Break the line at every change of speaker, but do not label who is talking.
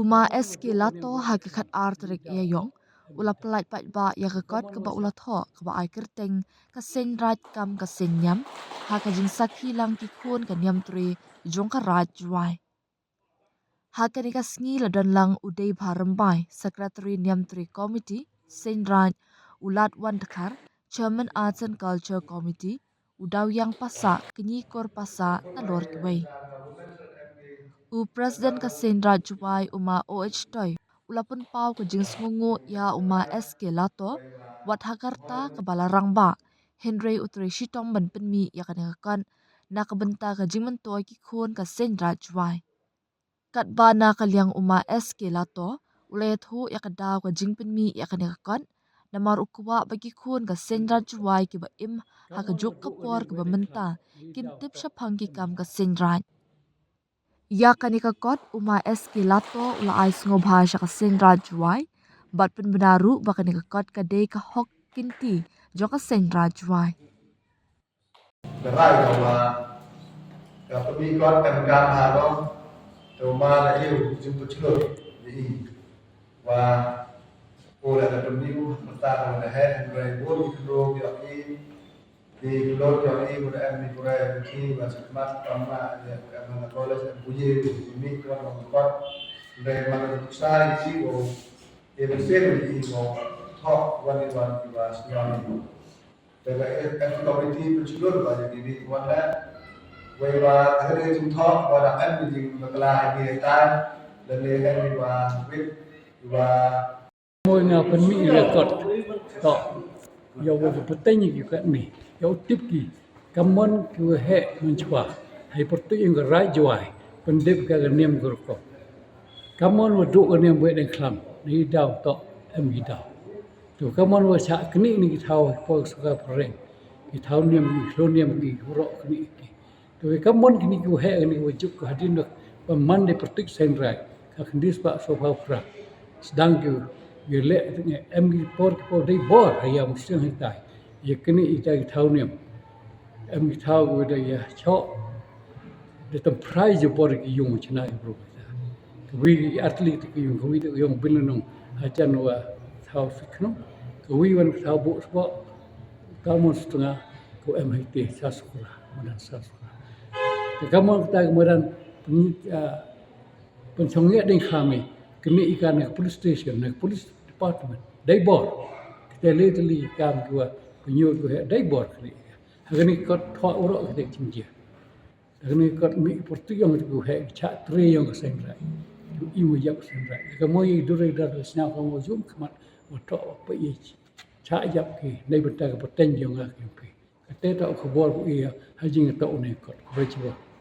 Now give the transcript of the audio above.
Uma SK lato hakikat artrik yong ula pelait pat ba ya rekod ke ba ula tho ke ba ai kerteng ka sen raj kam ka sen nyam ha ka jing sakhi lang ki khon ka nyam tri jong ka raj wai ha ka ni ka sngi la don lang udai bharambai secretary nyam tri committee sen raj ulat wan dakhar chairman arts and culture committee udaw yang pasa kenyi kor pasa talor ki wai u president ka sen raj wai uma oh toy ulapun pau ke jing ngungu ya uma SK lato wat hakarta ke balarang ba Henry utri shitong ban penmi ya kan kan na ka benta ka jing man toy ki khon ka sen rajwai kat ba na ka liang uma SK lato ulay thu ya ka daw ka jing penmi ya kan kan na mar ukwa bagi khon ka sen rajwai ki ba im ha ka juk ka por ka ba menta kin tip sha phang ki kam ka sen raj ya kanika kot uma SK lato ula ais ngo bhasha ka sen rajwai bat pen benaru ba kanika kot ka de ka hok kinti jo ka sen rajwai
Berai bahwa pemikot pemkam haro Roma la yêu jumpa celur jadi wah pola da pemilu pertama da head and right board itu di keluar yang ini udah di Korea begini bahasa kemat sama ya mana college dan puji ini keluar membuat dari mana besar isi oh ya besar ini mau top one di bahas yang ini dari authority penculur banyak ini mana vậy và ở đây chúng ta và đặt anh mình dùng được là người ta lần này anh và biết và
ngôi nào phân mỹ là cọt tọ dầu về vật tây như cái này dầu tiếp kỳ cảm ơn cái hệ mình chua hay vật tây những cái rải joai phân đẹp cái niềm của cọt cảm ơn vật độ cái niềm với đèn khlam đi đào tọ em đi đào rồi cảm ơn vật chạ cái này cái thao phơi saka phơi cái thao niềm cái niềm cái huro cái này rồi cảm ơn cái này cái hệ cái này vật chụp cái hadin được peman di pertik senrai akan disebut sofa pra sedang ke gele dengan em por dei bor ya mesti hitai ya kini ita tahu ni em tahu ke ya chok de tem prize por ki yung china bro we atlet ki yung we yung bilenong ajan wa tahu fikno we wan tahu bo spo kamu setengah ko em hiti sasukura madan sasukura kamu kita kemudian pensongnya dengan kami kini ikan ke police station ke police department dai bor kita lihat kami dua penyuh dua dai bor kini hari ni kot thua urok kita cinja hari ni kot mi portu yang tu he chat tre yang senrai tu imu yak senrai kamu yang dure dar senang kamu zoom kemat otok apa ich chat yak ki nei bentar ke peten yang ngak ki kata tak kebor bu ia haji ngetok ni kot baca